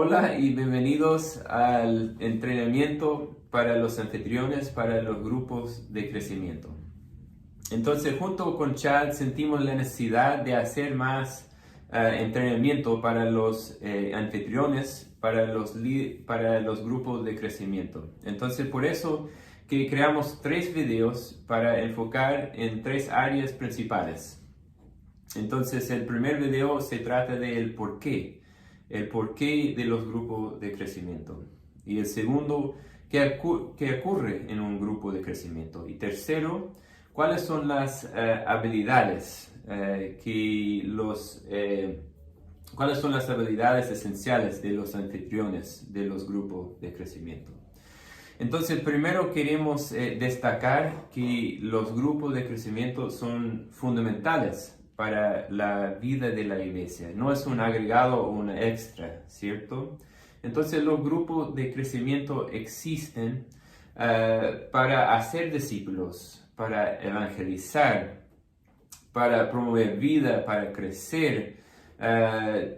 Hola y bienvenidos al entrenamiento para los anfitriones para los grupos de crecimiento. Entonces, junto con Chad sentimos la necesidad de hacer más entrenamiento para los anfitriones, para los grupos de crecimiento. Entonces, por eso que creamos 3 videos para enfocar en 3 áreas principales. Entonces, el primer video se trata del porqué de los grupos de crecimiento. Y el segundo, qué ocurre en un grupo de crecimiento. Y tercero, cuáles son las habilidades cuáles son las habilidades esenciales de los anfitriones de los grupos de crecimiento. Entonces, primero queremos destacar que los grupos de crecimiento son fundamentales para la vida de la iglesia. No es un agregado o un extra, ¿cierto? Entonces los grupos de crecimiento existen para hacer discípulos, para evangelizar, para promover vida, para crecer,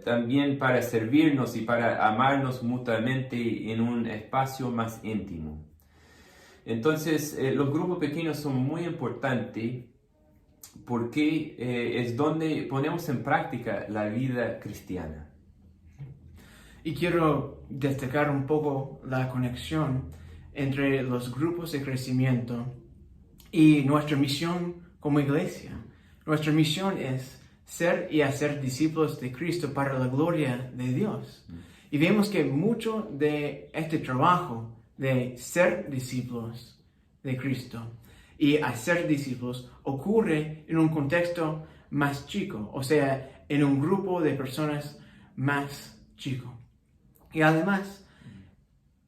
también para servirnos y para amarnos mutuamente en un espacio más íntimo. Entonces los grupos pequeños son muy importantes porque es donde ponemos en práctica la vida cristiana. Y quiero destacar un poco la conexión entre los grupos de crecimiento y nuestra misión como iglesia. Nuestra misión es ser y hacer discípulos de Cristo para la gloria de Dios. Y vemos que mucho de este trabajo de ser discípulos de Cristo y hacer discípulos ocurre en un contexto más chico, o sea, en un grupo de personas más chico. Y además,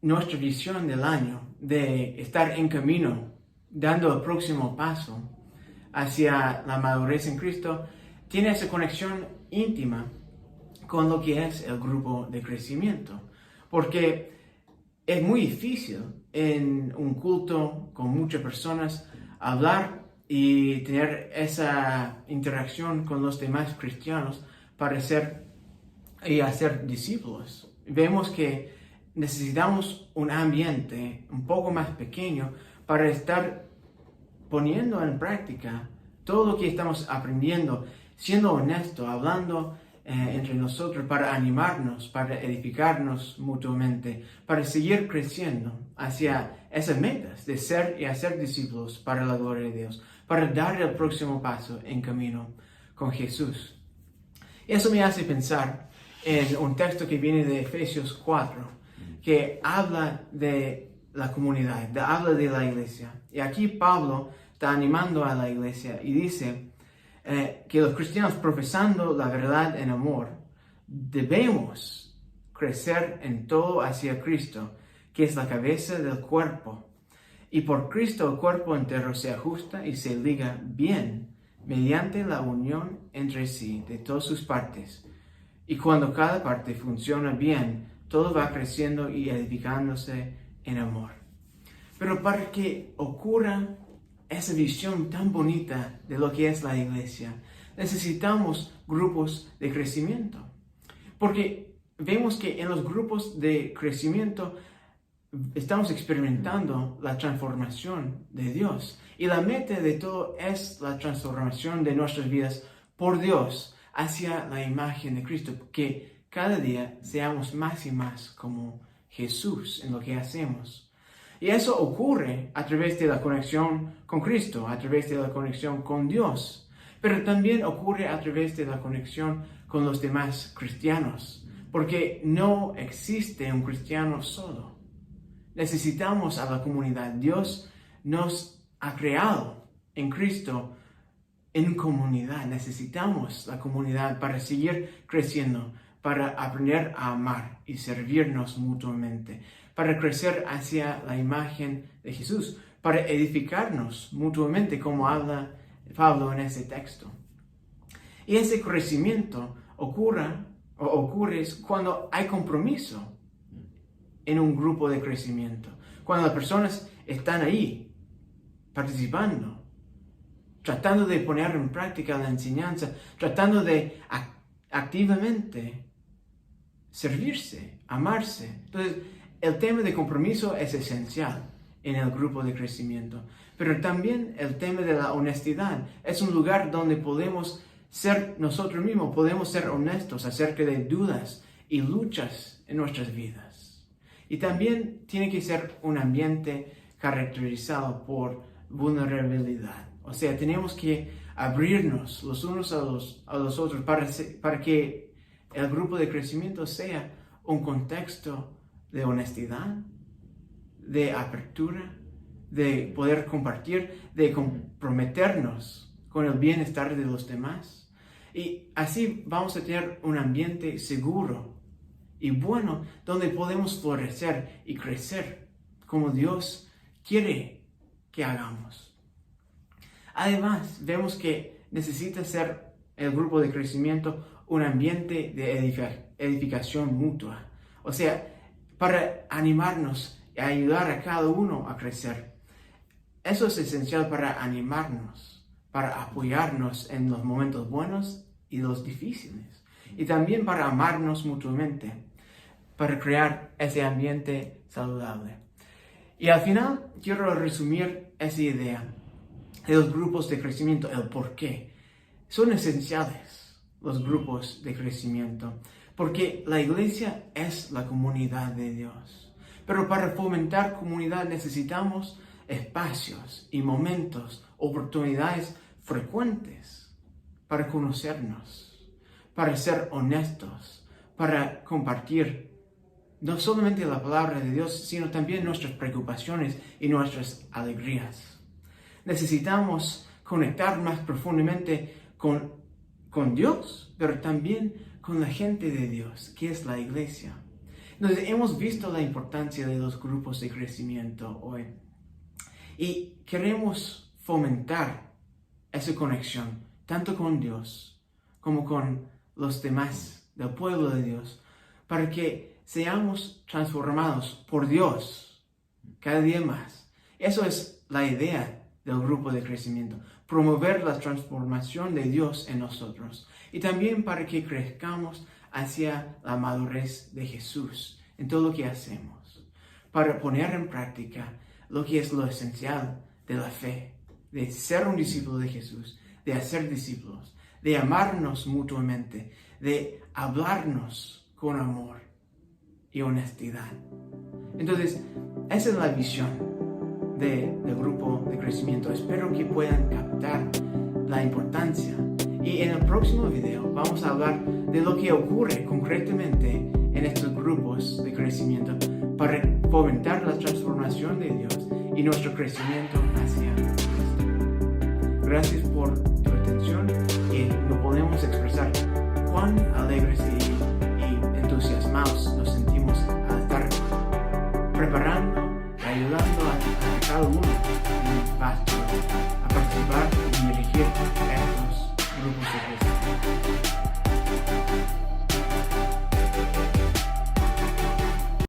nuestra visión del año de estar en camino, dando el próximo paso hacia la madurez en Cristo, tiene esa conexión íntima con lo que es el grupo de crecimiento. Porque es muy difícil en un culto con muchas personas hablar y tener esa interacción con los demás cristianos para ser y hacer discípulos. Vemos que necesitamos un ambiente un poco más pequeño para estar poniendo en práctica todo lo que estamos aprendiendo, siendo honesto, hablando entre nosotros para animarnos, para edificarnos mutuamente, para seguir creciendo hacia esas metas de ser y hacer discípulos para la gloria de Dios, para dar el próximo paso en camino con Jesús. Eso me hace pensar en un texto que viene de Efesios 4, que habla de la comunidad, habla de la iglesia. Y aquí Pablo está animando a la iglesia y dice que los cristianos, profesando la verdad en amor, debemos crecer en todo hacia Cristo, que es la cabeza del cuerpo. Y por Cristo el cuerpo entero se ajusta y se liga bien mediante la unión entre sí de todas sus partes. Y cuando cada parte funciona bien, todo va creciendo y edificándose en amor. Pero para que ocurra esa visión tan bonita de lo que es la iglesia, necesitamos grupos de crecimiento. Porque vemos que en los grupos de crecimiento estamos experimentando la transformación de Dios. Y la meta de todo es la transformación de nuestras vidas por Dios hacia la imagen de Cristo. Que cada día seamos más y más como Jesús en lo que hacemos. Y eso ocurre a través de la conexión con Cristo, a través de la conexión con Dios. Pero también ocurre a través de la conexión con los demás cristianos. Porque no existe un cristiano solo. Necesitamos a la comunidad. Dios nos ha creado en Cristo en comunidad. Necesitamos la comunidad para seguir creciendo, para aprender a amar y servirnos mutuamente, para crecer hacia la imagen de Jesús, para edificarnos mutuamente, como habla Pablo en ese texto. Y ese crecimiento ocurre cuando hay compromiso en un grupo de crecimiento, cuando las personas están ahí, participando, tratando de poner en práctica la enseñanza, tratando de activamente servirse, amarse. Entonces, el tema de compromiso es esencial en el grupo de crecimiento. Pero también el tema de la honestidad es un lugar donde podemos ser nosotros mismos, podemos ser honestos acerca de dudas y luchas en nuestras vidas. Y también tiene que ser un ambiente caracterizado por vulnerabilidad. O sea, tenemos que abrirnos los unos a los otros para que el grupo de crecimiento sea un contexto de honestidad, de apertura, de poder compartir, de comprometernos con el bienestar de los demás. Y así vamos a tener un ambiente seguro y bueno donde podemos florecer y crecer como Dios quiere que hagamos. Además, vemos que necesita ser el grupo de crecimiento un ambiente de edificación mutua. O sea, para animarnos y ayudar a cada uno a crecer. Eso es esencial para animarnos, para apoyarnos en los momentos buenos y los difíciles. Y también para amarnos mutuamente, para crear ese ambiente saludable. Y al final, quiero resumir esa idea de los grupos de crecimiento, el por qué. Son esenciales los grupos de crecimiento, porque la iglesia es la comunidad de Dios. Pero para fomentar comunidad necesitamos espacios y momentos, oportunidades frecuentes para conocernos, para ser honestos, para compartir no solamente la palabra de Dios, sino también nuestras preocupaciones y nuestras alegrías. Necesitamos conectar más profundamente con Dios, pero también con la gente de Dios, que es la iglesia. Entonces, hemos visto la importancia de los grupos de crecimiento hoy. Y queremos fomentar esa conexión, tanto con Dios como con los demás del pueblo de Dios, para que seamos transformados por Dios cada día más. Eso es la idea del grupo de crecimiento, promover la transformación de Dios en nosotros. Y también para que crezcamos hacia la madurez de Jesús en todo lo que hacemos, para poner en práctica lo que es lo esencial de la fe, de ser un discípulo de Jesús, de hacer discípulos, de amarnos mutuamente, de hablarnos con amor y honestidad. Entonces, esa es la visión del grupo de crecimiento. Espero que puedan captar la importancia. Y en el próximo video vamos a hablar de lo que ocurre concretamente en estos grupos de crecimiento para fomentar la transformación de Dios y nuestro crecimiento hacia Cristo. Gracias por tu atención y no podemos expresar cuán alegres y entusiasmados nos sentimos al estar preparando